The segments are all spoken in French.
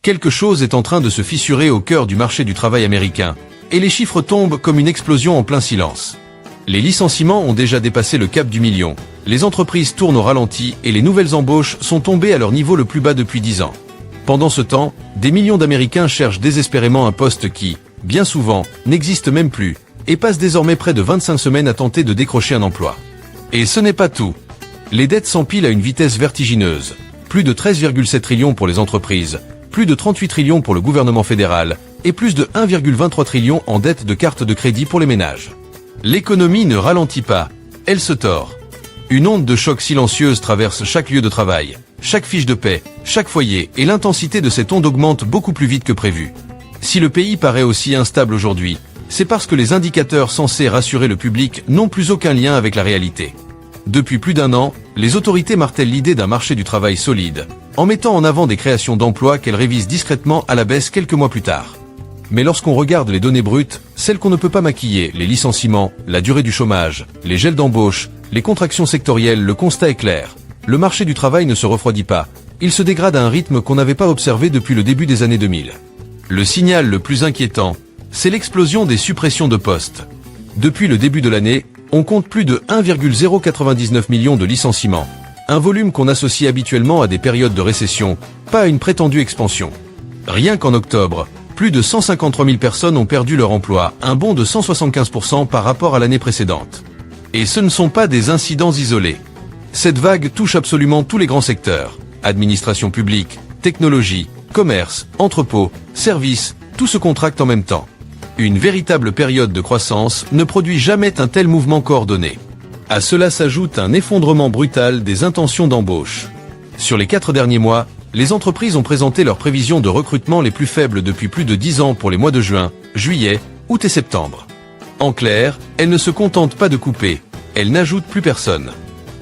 Quelque chose est en train de se fissurer au cœur du marché du travail américain, et les chiffres tombent comme une explosion en plein silence. Les licenciements ont déjà dépassé le cap du million, les entreprises tournent au ralenti et les nouvelles embauches sont tombées à leur niveau le plus bas depuis 10 ans. Pendant ce temps, des millions d'Américains cherchent désespérément un poste qui, bien souvent, n'existe même plus, et passent désormais près de 25 semaines à tenter de décrocher un emploi. Et ce n'est pas tout. Les dettes s'empilent à une vitesse vertigineuse. Plus de 13,7 trillions pour les entreprises, plus de 38 trillions pour le gouvernement fédéral, et plus de 1,23 trillion en dettes de cartes de crédit pour les ménages. L'économie ne ralentit pas, elle se tord. Une onde de choc silencieuse traverse chaque lieu de travail, chaque fiche de paie, chaque foyer, et l'intensité de cette onde augmente beaucoup plus vite que prévu. Si le pays paraît aussi instable aujourd'hui, c'est parce que les indicateurs censés rassurer le public n'ont plus aucun lien avec la réalité. Depuis plus d'un an, les autorités martèlent l'idée d'un marché du travail solide, en mettant en avant des créations d'emplois qu'elles révisent discrètement à la baisse quelques mois plus tard. Mais lorsqu'on regarde les données brutes, celles qu'on ne peut pas maquiller, les licenciements, la durée du chômage, les gels d'embauche, les contractions sectorielles, le constat est clair. Le marché du travail ne se refroidit pas, il se dégrade à un rythme qu'on n'avait pas observé depuis le début des années 2000. Le signal le plus inquiétant, c'est l'explosion des suppressions de postes. Depuis le début de l'année, on compte plus de 1,099 million de licenciements, un volume qu'on associe habituellement à des périodes de récession, pas à une prétendue expansion. Rien qu'en octobre, plus de 153 000 personnes ont perdu leur emploi, un bond de 175% par rapport à l'année précédente. Et ce ne sont pas des incidents isolés. Cette vague touche absolument tous les grands secteurs, administration publique, technologie, commerce, entrepôts, services, tout se contracte en même temps. Une véritable période de croissance ne produit jamais un tel mouvement coordonné. À cela s'ajoute un effondrement brutal des intentions d'embauche. Sur les 4 derniers mois, les entreprises ont présenté leurs prévisions de recrutement les plus faibles depuis plus de 10 ans pour les mois de juin, juillet, août et septembre. En clair, elles ne se contentent pas de couper, elles n'ajoutent plus personne.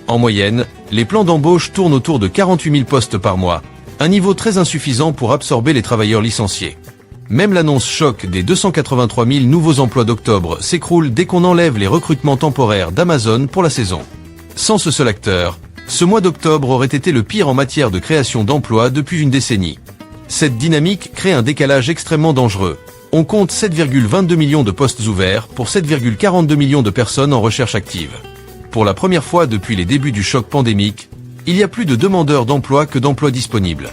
En moyenne, les plans d'embauche tournent autour de 48 000 postes par mois, un niveau très insuffisant pour absorber les travailleurs licenciés. Même l'annonce choc des 283 000 nouveaux emplois d'octobre s'écroule dès qu'on enlève les recrutements temporaires d'Amazon pour la saison. Sans ce seul acteur, ce mois d'octobre aurait été le pire en matière de création d'emplois depuis une décennie. Cette dynamique crée un décalage extrêmement dangereux. On compte 7,22 millions de postes ouverts pour 7,42 millions de personnes en recherche active. Pour la première fois depuis les débuts du choc pandémique, il y a plus de demandeurs d'emploi que d'emplois disponibles.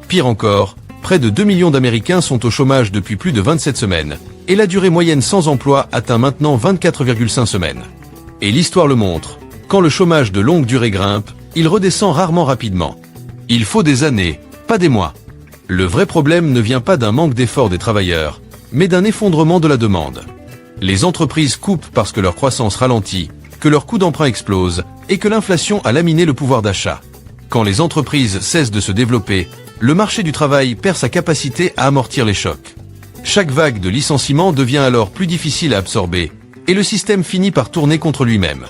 Pire encore, près de 2 millions d'Américains sont au chômage depuis plus de 27 semaines, et la durée moyenne sans emploi atteint maintenant 24,5 semaines. Et l'histoire le montre, quand le chômage de longue durée grimpe, il redescend rarement rapidement. Il faut des années, pas des mois. Le vrai problème ne vient pas d'un manque d'effort des travailleurs, mais d'un effondrement de la demande. Les entreprises coupent parce que leur croissance ralentit, que leurs coûts d'emprunt explosent, et que l'inflation a laminé le pouvoir d'achat. Quand les entreprises cessent de se développer, le marché du travail perd sa capacité à amortir les chocs. Chaque vague de licenciements devient alors plus difficile à absorber, et le système finit par tourner contre lui-même.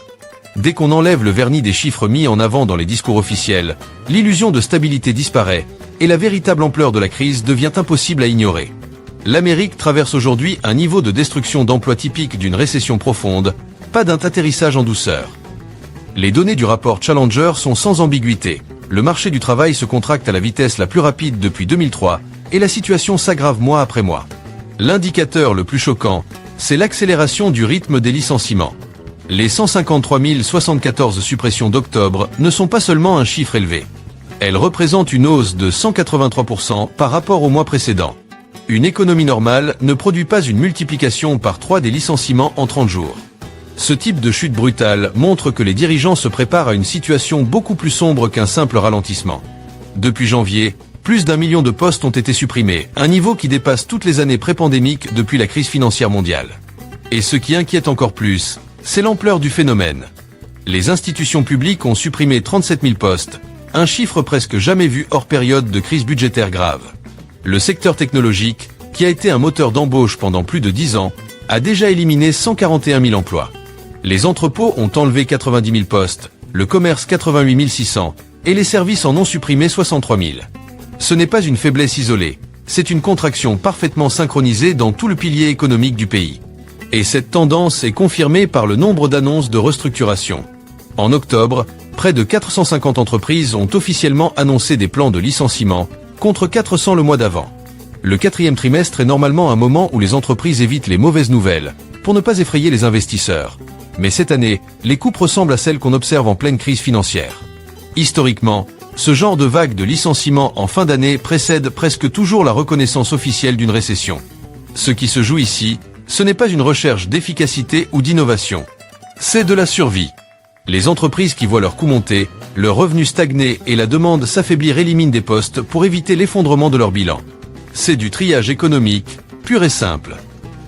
Dès qu'on enlève le vernis des chiffres mis en avant dans les discours officiels, l'illusion de stabilité disparaît, et la véritable ampleur de la crise devient impossible à ignorer. L'Amérique traverse aujourd'hui un niveau de destruction d'emplois typique d'une récession profonde, pas d'un atterrissage en douceur. Les données du rapport Challenger sont sans ambiguïté. Le marché du travail se contracte à la vitesse la plus rapide depuis 2003, et la situation s'aggrave mois après mois. L'indicateur le plus choquant, c'est l'accélération du rythme des licenciements. Les 153 074 suppressions d'octobre ne sont pas seulement un chiffre élevé. Elles représentent une hausse de 183% par rapport au mois précédent. Une économie normale ne produit pas une multiplication par 3 des licenciements en 30 jours. Ce type de chute brutale montre que les dirigeants se préparent à une situation beaucoup plus sombre qu'un simple ralentissement. Depuis janvier, plus d'1 million de postes ont été supprimés, un niveau qui dépasse toutes les années pré-pandémiques depuis la crise financière mondiale. Et ce qui inquiète encore plus, c'est l'ampleur du phénomène. Les institutions publiques ont supprimé 37 000 postes, un chiffre presque jamais vu hors période de crise budgétaire grave. Le secteur technologique, qui a été un moteur d'embauche pendant plus de 10 ans, a déjà éliminé 141 000 emplois. Les entrepôts ont enlevé 90 000 postes, le commerce 88 600, et les services en ont supprimé 63 000. Ce n'est pas une faiblesse isolée, c'est une contraction parfaitement synchronisée dans tout le pilier économique du pays. Et cette tendance est confirmée par le nombre d'annonces de restructuration. En octobre, près de 450 entreprises ont officiellement annoncé des plans de licenciement, contre 400 le mois d'avant. Le quatrième trimestre est normalement un moment où les entreprises évitent les mauvaises nouvelles, pour ne pas effrayer les investisseurs. Mais cette année, les coupes ressemblent à celles qu'on observe en pleine crise financière. Historiquement, ce genre de vague de licenciements en fin d'année précède presque toujours la reconnaissance officielle d'une récession. Ce qui se joue ici, ce n'est pas une recherche d'efficacité ou d'innovation. C'est de la survie. Les entreprises qui voient leurs coûts monter, leurs revenus stagner et la demande s'affaiblir éliminent des postes pour éviter l'effondrement de leur bilan. C'est du triage économique, pur et simple.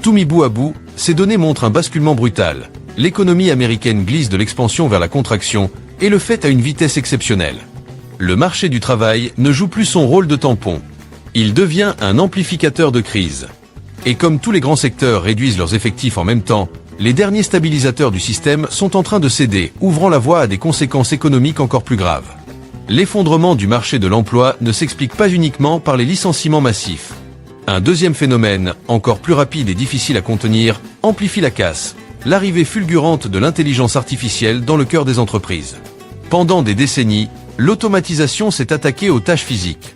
Tout mis bout à bout, ces données montrent un basculement brutal. L'économie américaine glisse de l'expansion vers la contraction et le fait à une vitesse exceptionnelle. Le marché du travail ne joue plus son rôle de tampon. Il devient un amplificateur de crise. Et comme tous les grands secteurs réduisent leurs effectifs en même temps, les derniers stabilisateurs du système sont en train de céder, ouvrant la voie à des conséquences économiques encore plus graves. L'effondrement du marché de l'emploi ne s'explique pas uniquement par les licenciements massifs. Un deuxième phénomène, encore plus rapide et difficile à contenir, amplifie la casse, l'arrivée fulgurante de l'intelligence artificielle dans le cœur des entreprises. Pendant des décennies, l'automatisation s'est attaquée aux tâches physiques.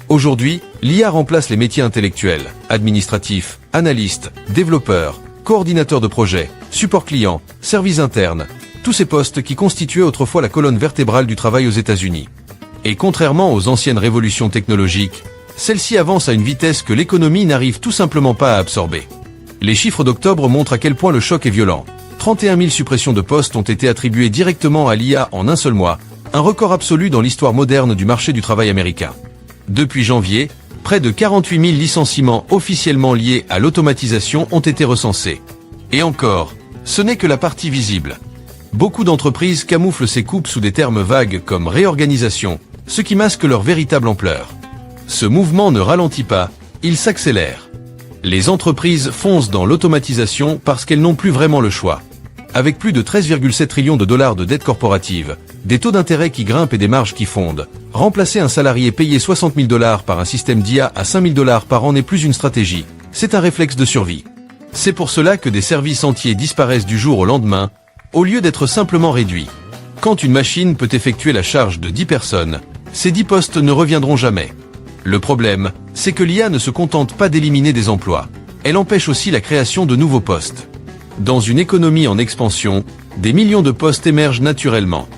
Aujourd'hui, l'IA remplace les métiers intellectuels, administratifs, analystes, développeurs, coordinateurs de projets, support client, services internes, tous ces postes qui constituaient autrefois la colonne vertébrale du travail aux États-Unis. Et contrairement aux anciennes révolutions technologiques, celle-ci avance à une vitesse que l'économie n'arrive tout simplement pas à absorber. Les chiffres d'octobre montrent à quel point le choc est violent. 31 000 suppressions de postes ont été attribuées directement à l'IA en un seul mois, un record absolu dans l'histoire moderne du marché du travail américain. Depuis janvier, près de 48 000 licenciements officiellement liés à l'automatisation ont été recensés. Et encore, ce n'est que la partie visible. Beaucoup d'entreprises camouflent ces coupes sous des termes vagues comme réorganisation, ce qui masque leur véritable ampleur. Ce mouvement ne ralentit pas, il s'accélère. Les entreprises foncent dans l'automatisation parce qu'elles n'ont plus vraiment le choix. Avec plus de 13,7 trillions de dollars de dettes corporatives, des taux d'intérêt qui grimpent et des marges qui fondent, remplacer un salarié payé 60 000 $ par un système d'IA à 5 000 $ par an n'est plus une stratégie, c'est un réflexe de survie. C'est pour cela que des services entiers disparaissent du jour au lendemain, au lieu d'être simplement réduits. Quand une machine peut effectuer la charge de 10 personnes, ces 10 postes ne reviendront jamais. Le problème, c'est que l'IA ne se contente pas d'éliminer des emplois, elle empêche aussi la création de nouveaux postes. Dans une économie en expansion, des millions de postes émergent naturellement.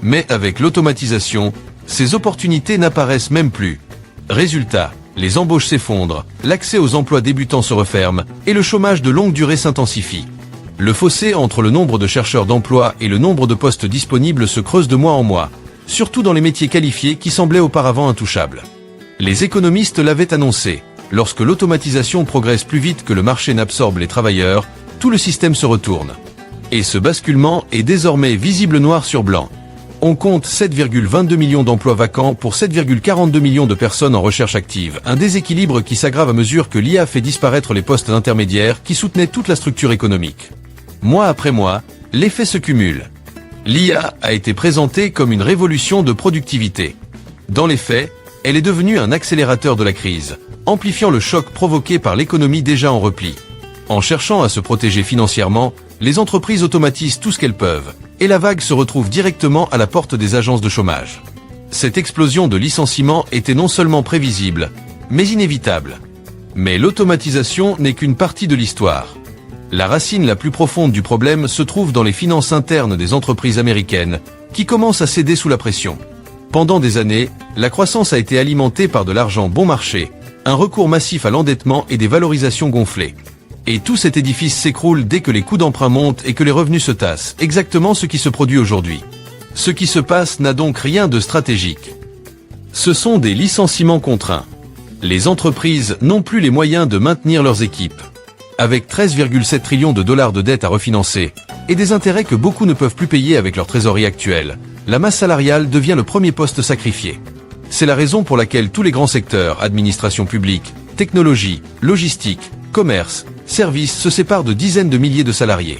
Mais avec l'automatisation, ces opportunités n'apparaissent même plus. Résultat, les embauches s'effondrent, l'accès aux emplois débutants se referme, et le chômage de longue durée s'intensifie. Le fossé entre le nombre de chercheurs d'emploi et le nombre de postes disponibles se creuse de mois en mois, surtout dans les métiers qualifiés qui semblaient auparavant intouchables. Les économistes l'avaient annoncé, lorsque l'automatisation progresse plus vite que le marché n'absorbe les travailleurs, tout le système se retourne. Et ce basculement est désormais visible noir sur blanc. On compte 7,22 millions d'emplois vacants pour 7,42 millions de personnes en recherche active, un déséquilibre qui s'aggrave à mesure que l'IA fait disparaître les postes intermédiaires qui soutenaient toute la structure économique. Mois après mois, l'effet se cumule. L'IA a été présentée comme une révolution de productivité. Dans les faits, elle est devenue un accélérateur de la crise, amplifiant le choc provoqué par l'économie déjà en repli. En cherchant à se protéger financièrement, les entreprises automatisent tout ce qu'elles peuvent, et la vague se retrouve directement à la porte des agences de chômage. Cette explosion de licenciements était non seulement prévisible, mais inévitable. Mais l'automatisation n'est qu'une partie de l'histoire. La racine la plus profonde du problème se trouve dans les finances internes des entreprises américaines, qui commencent à céder sous la pression. Pendant des années, la croissance a été alimentée par de l'argent bon marché, un recours massif à l'endettement et des valorisations gonflées. Et tout cet édifice s'écroule dès que les coûts d'emprunt montent et que les revenus se tassent, exactement ce qui se produit aujourd'hui. Ce qui se passe n'a donc rien de stratégique. Ce sont des licenciements contraints. Les entreprises n'ont plus les moyens de maintenir leurs équipes. Avec 13,7 trillions de dollars de dettes à refinancer, et des intérêts que beaucoup ne peuvent plus payer avec leur trésorerie actuelle, la masse salariale devient le premier poste sacrifié. C'est la raison pour laquelle tous les grands secteurs, administration publique, technologie, logistique, commerce, services se séparent de dizaines de milliers de salariés.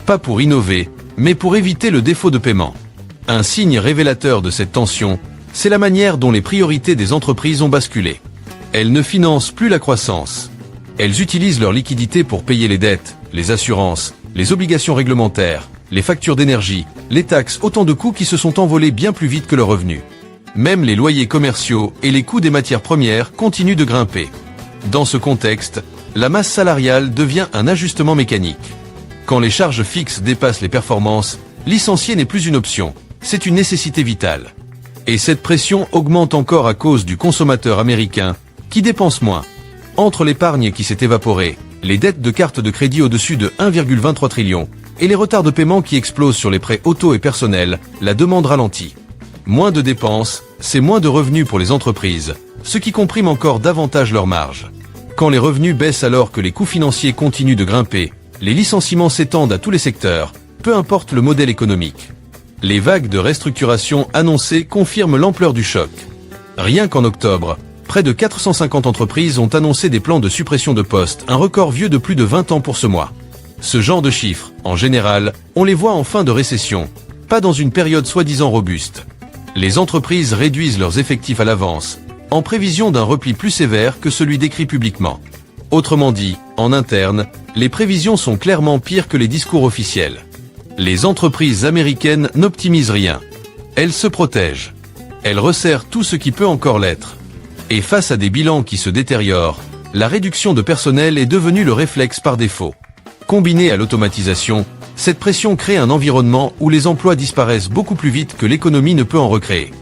Pas pour innover, mais pour éviter le défaut de paiement. Un signe révélateur de cette tension, c'est la manière dont les priorités des entreprises ont basculé. Elles ne financent plus la croissance. Elles utilisent leur liquidité pour payer les dettes, les assurances, les obligations réglementaires, les factures d'énergie, les taxes, autant de coûts qui se sont envolés bien plus vite que leurs revenus. Même les loyers commerciaux et les coûts des matières premières continuent de grimper. Dans ce contexte, la masse salariale devient un ajustement mécanique. Quand les charges fixes dépassent les performances, licencier n'est plus une option, c'est une nécessité vitale. Et cette pression augmente encore à cause du consommateur américain, qui dépense moins. Entre l'épargne qui s'est évaporée, les dettes de cartes de crédit au-dessus de 1,23 trillion, et les retards de paiement qui explosent sur les prêts auto et personnels, la demande ralentit. Moins de dépenses, c'est moins de revenus pour les entreprises, ce qui comprime encore davantage leurs marges. Quand les revenus baissent alors que les coûts financiers continuent de grimper, les licenciements s'étendent à tous les secteurs, peu importe le modèle économique. Les vagues de restructuration annoncées confirment l'ampleur du choc. Rien qu'en octobre, près de 450 entreprises ont annoncé des plans de suppression de postes, un record vieux de plus de 20 ans pour ce mois. Ce genre de chiffres, en général, on les voit en fin de récession, pas dans une période soi-disant robuste. Les entreprises réduisent leurs effectifs à l'avance, en prévision d'un repli plus sévère que celui décrit publiquement. Autrement dit, en interne, les prévisions sont clairement pires que les discours officiels. Les entreprises américaines n'optimisent rien. Elles se protègent. Elles resserrent tout ce qui peut encore l'être. Et face à des bilans qui se détériorent, la réduction de personnel est devenue le réflexe par défaut. Combinée à l'automatisation, cette pression crée un environnement où les emplois disparaissent beaucoup plus vite que l'économie ne peut en recréer.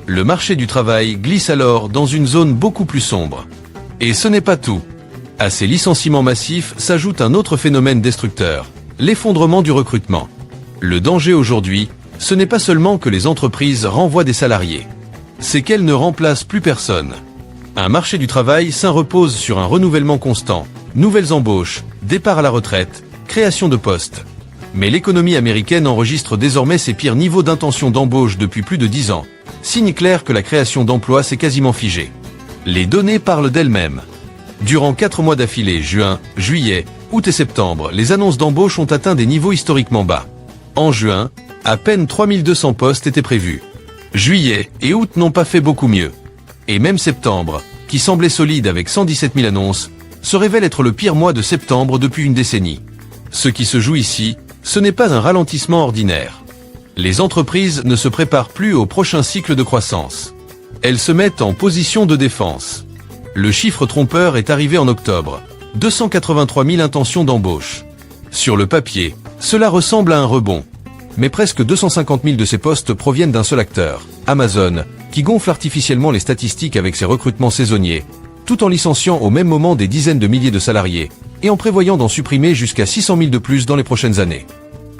Le marché du travail glisse alors dans une zone beaucoup plus sombre. Et ce n'est pas tout. À ces licenciements massifs s'ajoute un autre phénomène destructeur, l'effondrement du recrutement. Le danger aujourd'hui, ce n'est pas seulement que les entreprises renvoient des salariés. C'est qu'elles ne remplacent plus personne. Un marché du travail sain repose sur un renouvellement constant, nouvelles embauches, départ à la retraite, création de postes. Mais l'économie américaine enregistre désormais ses pires niveaux d'intention d'embauche depuis plus de 10 ans, signe clair que la création d'emplois s'est quasiment figée. Les données parlent d'elles-mêmes. Durant 4 mois d'affilée, juin, juillet, août et septembre, les annonces d'embauche ont atteint des niveaux historiquement bas. En juin, à peine 3200 postes étaient prévus. Juillet et août n'ont pas fait beaucoup mieux. Et même septembre, qui semblait solide avec 117 000 annonces, se révèle être le pire mois de septembre depuis une décennie. Ce qui se joue ici, ce n'est pas un ralentissement ordinaire. Les entreprises ne se préparent plus au prochain cycle de croissance. Elles se mettent en position de défense. Le chiffre trompeur est arrivé en octobre. 283 000 intentions d'embauche. Sur le papier, cela ressemble à un rebond. Mais presque 250 000 de ces postes proviennent d'un seul acteur, Amazon, qui gonfle artificiellement les statistiques avec ses recrutements saisonniers, tout en licenciant au même moment des dizaines de milliers de salariés, et en prévoyant d'en supprimer jusqu'à 600 000 de plus dans les prochaines années.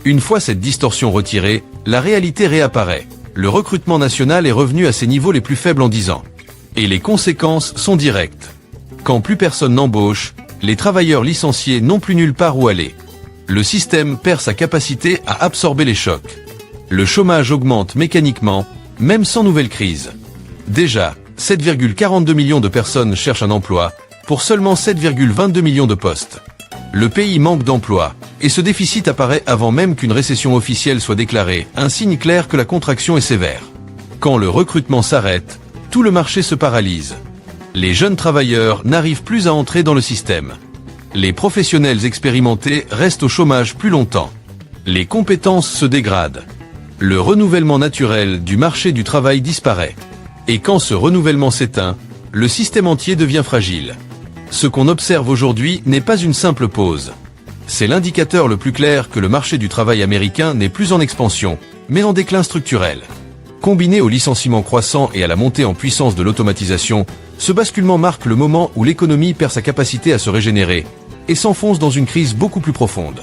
Une fois cette distorsion retirée, la réalité réapparaît. Le recrutement national est revenu à ses niveaux les plus faibles en 10 ans. Et les conséquences sont directes. Quand plus personne n'embauche, les travailleurs licenciés n'ont plus nulle part où aller. Le système perd sa capacité à absorber les chocs. Le chômage augmente mécaniquement, même sans nouvelle crise. Déjà, 7,42 millions de personnes cherchent un emploi, pour seulement 7,22 millions de postes. Le pays manque d'emplois, et ce déficit apparaît avant même qu'une récession officielle soit déclarée, un signe clair que la contraction est sévère. Quand le recrutement s'arrête, tout le marché se paralyse. Les jeunes travailleurs n'arrivent plus à entrer dans le système. Les professionnels expérimentés restent au chômage plus longtemps. Les compétences se dégradent. Le renouvellement naturel du marché du travail disparaît. Et quand ce renouvellement s'éteint, le système entier devient fragile. Ce qu'on observe aujourd'hui n'est pas une simple pause. C'est l'indicateur le plus clair que le marché du travail américain n'est plus en expansion, mais en déclin structurel. Combiné au licenciement croissant et à la montée en puissance de l'automatisation, ce basculement marque le moment où l'économie perd sa capacité à se régénérer et s'enfonce dans une crise beaucoup plus profonde.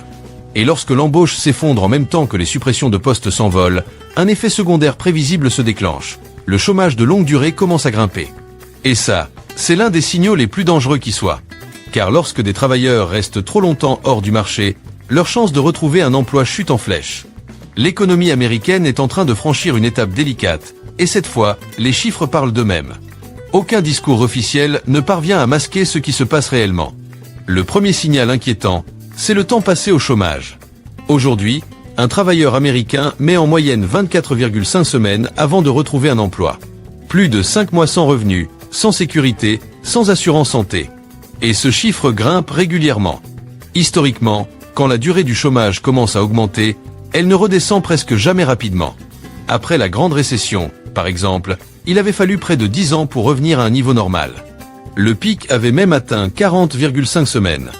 Et lorsque l'embauche s'effondre en même temps que les suppressions de postes s'envolent, un effet secondaire prévisible se déclenche. Le chômage de longue durée commence à grimper. Et ça, c'est l'un des signaux les plus dangereux qui soient. Car lorsque des travailleurs restent trop longtemps hors du marché, leur chance de retrouver un emploi chute en flèche. L'économie américaine est en train de franchir une étape délicate, et cette fois, les chiffres parlent d'eux-mêmes. Aucun discours officiel ne parvient à masquer ce qui se passe réellement. Le premier signal inquiétant, c'est le temps passé au chômage. Aujourd'hui, un travailleur américain met en moyenne 24,5 semaines avant de retrouver un emploi. Plus de 5 mois sans revenus, sans sécurité, sans assurance santé. Et ce chiffre grimpe régulièrement. Historiquement, quand la durée du chômage commence à augmenter, elle ne redescend presque jamais rapidement. Après la grande récession, par exemple, il avait fallu près de 10 ans pour revenir à un niveau normal. Le pic avait même atteint 40,5 semaines.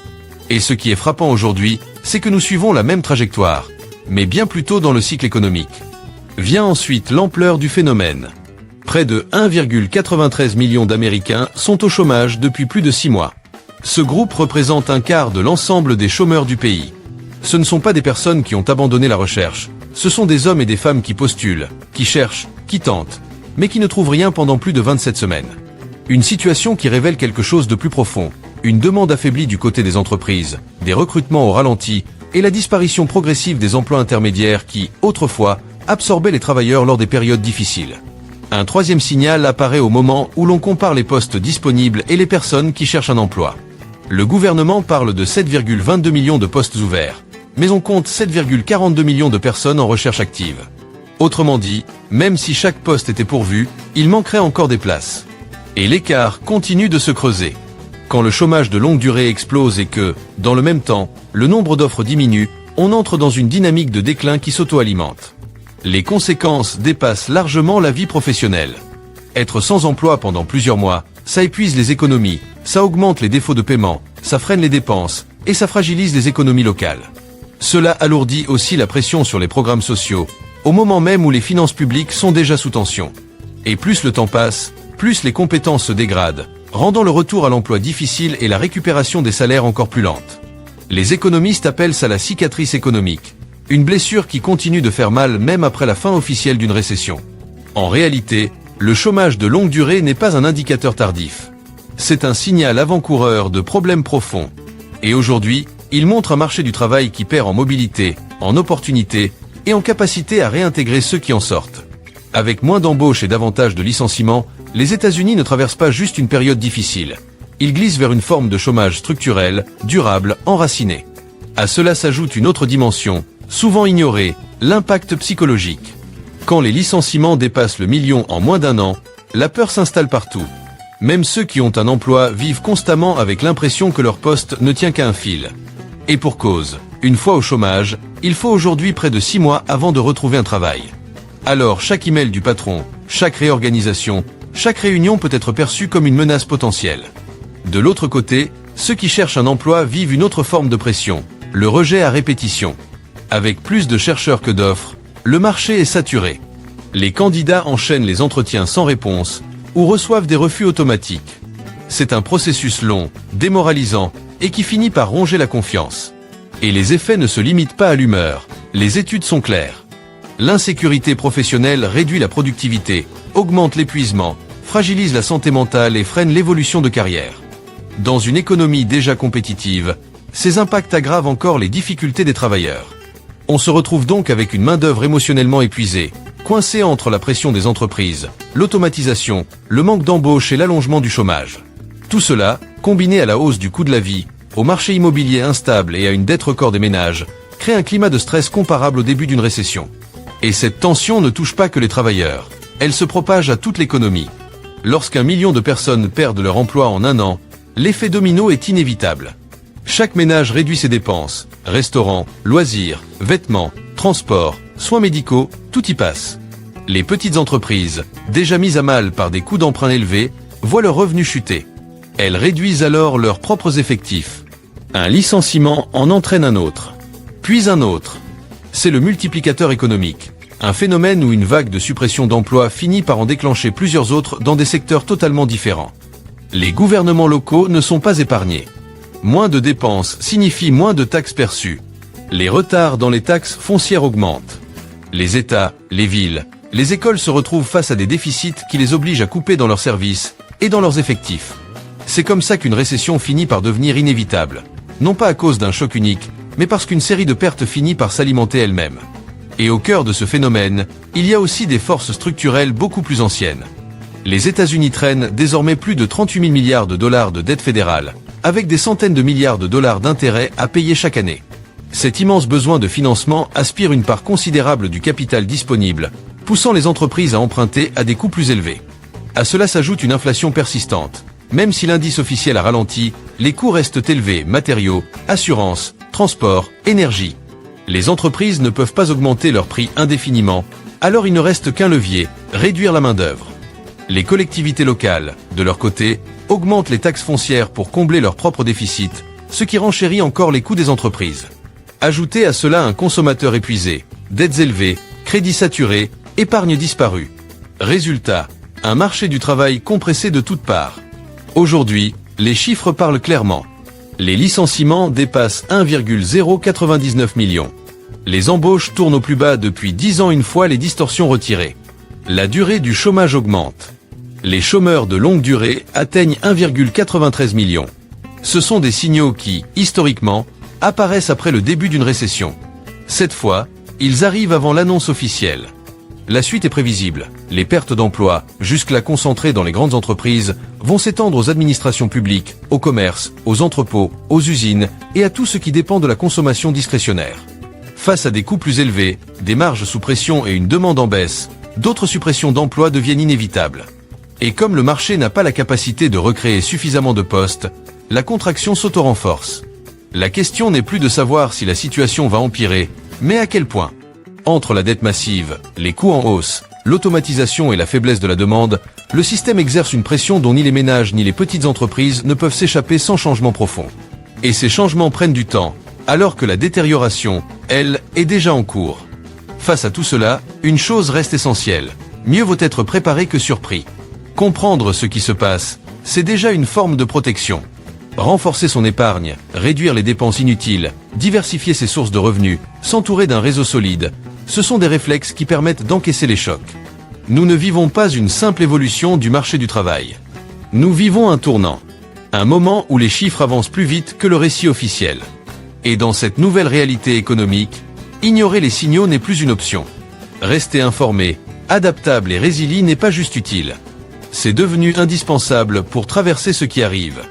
Et ce qui est frappant aujourd'hui, c'est que nous suivons la même trajectoire, mais bien plus tôt dans le cycle économique. Vient ensuite l'ampleur du phénomène. Près de 1,93 million d'Américains sont au chômage depuis plus de 6 mois. Ce groupe représente un quart de l'ensemble des chômeurs du pays. Ce ne sont pas des personnes qui ont abandonné la recherche, ce sont des hommes et des femmes qui postulent, qui cherchent, qui tentent, mais qui ne trouvent rien pendant plus de 27 semaines. Une situation qui révèle quelque chose de plus profond, une demande affaiblie du côté des entreprises, des recrutements au ralenti et la disparition progressive des emplois intermédiaires qui, autrefois, absorbaient les travailleurs lors des périodes difficiles. Un troisième signal apparaît au moment où l'on compare les postes disponibles et les personnes qui cherchent un emploi. Le gouvernement parle de 7,22 millions de postes ouverts, mais on compte 7,42 millions de personnes en recherche active. Autrement dit, même si chaque poste était pourvu, il manquerait encore des places. Et l'écart continue de se creuser. Quand le chômage de longue durée explose et que, dans le même temps, le nombre d'offres diminue, on entre dans une dynamique de déclin qui s'auto-alimente. Les conséquences dépassent largement la vie professionnelle. Être sans emploi pendant plusieurs mois, ça épuise les économies, ça augmente les défauts de paiement, ça freine les dépenses, et ça fragilise les économies locales. Cela alourdit aussi la pression sur les programmes sociaux, au moment même où les finances publiques sont déjà sous tension. Et plus le temps passe, plus les compétences se dégradent, rendant le retour à l'emploi difficile et la récupération des salaires encore plus lente. Les économistes appellent ça la cicatrice économique, une blessure qui continue de faire mal même après la fin officielle d'une récession. En réalité, le chômage de longue durée n'est pas un indicateur tardif. C'est un signal avant-coureur de problèmes profonds. Et aujourd'hui, il montre un marché du travail qui perd en mobilité, en opportunités et en capacité à réintégrer ceux qui en sortent. Avec moins d'embauches et davantage de licenciements, les États-Unis ne traversent pas juste une période difficile. Ils glissent vers une forme de chômage structurel, durable, enraciné. À cela s'ajoute une autre dimension, souvent ignorée, l'impact psychologique. Quand les licenciements dépassent le million en moins d'un an, la peur s'installe partout. Même ceux qui ont un emploi vivent constamment avec l'impression que leur poste ne tient qu'à un fil. Et pour cause, une fois au chômage, il faut aujourd'hui près de 6 mois avant de retrouver un travail. Alors chaque email du patron, chaque réorganisation, chaque réunion peut être perçue comme une menace potentielle. De l'autre côté, ceux qui cherchent un emploi vivent une autre forme de pression, le rejet à répétition. Avec plus de chercheurs que d'offres, le marché est saturé. Les candidats enchaînent les entretiens sans réponse ou reçoivent des refus automatiques. C'est un processus long, démoralisant et qui finit par ronger la confiance. Et les effets ne se limitent pas à l'humeur, les études sont claires. L'insécurité professionnelle réduit la productivité, augmente l'épuisement, fragilise la santé mentale et freine l'évolution de carrière. Dans une économie déjà compétitive, ces impacts aggravent encore les difficultés des travailleurs. On se retrouve donc avec une main-d'œuvre émotionnellement épuisée, coincée entre la pression des entreprises, l'automatisation, le manque d'embauche et l'allongement du chômage. Tout cela, combiné à la hausse du coût de la vie, au marché immobilier instable et à une dette record des ménages, crée un climat de stress comparable au début d'une récession. Et cette tension ne touche pas que les travailleurs, elle se propage à toute l'économie. Lorsqu'un million de personnes perdent leur emploi en un an, l'effet domino est inévitable. Chaque ménage réduit ses dépenses, restaurants, loisirs, vêtements, transports, soins médicaux, tout y passe. Les petites entreprises, déjà mises à mal par des coûts d'emprunt élevés, voient leurs revenus chuter. Elles réduisent alors leurs propres effectifs. Un licenciement en entraîne un autre, puis un autre. C'est le multiplicateur économique, un phénomène où une vague de suppression d'emplois finit par en déclencher plusieurs autres dans des secteurs totalement différents. Les gouvernements locaux ne sont pas épargnés. Moins de dépenses signifie moins de taxes perçues. Les retards dans les taxes foncières augmentent. Les États, les villes, les écoles se retrouvent face à des déficits qui les obligent à couper dans leurs services et dans leurs effectifs. C'est comme ça qu'une récession finit par devenir inévitable. Non pas à cause d'un choc unique, mais parce qu'une série de pertes finit par s'alimenter elle-même. Et au cœur de ce phénomène, il y a aussi des forces structurelles beaucoup plus anciennes. Les États-Unis traînent désormais plus de 38 000 milliards de dollars de dette fédérale, avec des centaines de milliards de dollars d'intérêts à payer chaque année. Cet immense besoin de financement aspire une part considérable du capital disponible, poussant les entreprises à emprunter à des coûts plus élevés. À cela s'ajoute une inflation persistante. Même si l'indice officiel a ralenti, les coûts restent élevés, matériaux, assurances, transport, énergie. Les entreprises ne peuvent pas augmenter leurs prix indéfiniment, alors il ne reste qu'un levier, réduire la main-d'œuvre. Les collectivités locales, de leur côté, augmentent les taxes foncières pour combler leurs propres déficits, ce qui renchérit encore les coûts des entreprises. Ajoutez à cela un consommateur épuisé, dettes élevées, crédits saturés, épargne disparue. Résultat, un marché du travail compressé de toutes parts. Aujourd'hui, les chiffres parlent clairement. Les licenciements dépassent 1,099 million. Les embauches tournent au plus bas depuis 10 ans une fois les distorsions retirées. La durée du chômage augmente. Les chômeurs de longue durée atteignent 1,93 million. Ce sont des signaux qui, historiquement, apparaissent après le début d'une récession. Cette fois, ils arrivent avant l'annonce officielle. La suite est prévisible. Les pertes d'emplois, jusque-là concentrées dans les grandes entreprises, vont s'étendre aux administrations publiques, aux commerces, aux entrepôts, aux usines et à tout ce qui dépend de la consommation discrétionnaire. Face à des coûts plus élevés, des marges sous pression et une demande en baisse, d'autres suppressions d'emplois deviennent inévitables. Et comme le marché n'a pas la capacité de recréer suffisamment de postes, la contraction s'auto-renforce. La question n'est plus de savoir si la situation va empirer, mais à quel point. Entre la dette massive, les coûts en hausse, l'automatisation et la faiblesse de la demande, le système exerce une pression dont ni les ménages ni les petites entreprises ne peuvent s'échapper sans changement profond. Et ces changements prennent du temps, alors que la détérioration, elle, est déjà en cours. Face à tout cela, une chose reste essentielle. Mieux vaut être préparé que surpris. Comprendre ce qui se passe, c'est déjà une forme de protection. Renforcer son épargne, réduire les dépenses inutiles, diversifier ses sources de revenus, s'entourer d'un réseau solide, ce sont des réflexes qui permettent d'encaisser les chocs. Nous ne vivons pas une simple évolution du marché du travail. Nous vivons un tournant. Un moment où les chiffres avancent plus vite que le récit officiel. Et dans cette nouvelle réalité économique, ignorer les signaux n'est plus une option. Rester informé, adaptable et résilient n'est pas juste utile. C'est devenu indispensable pour traverser ce qui arrive.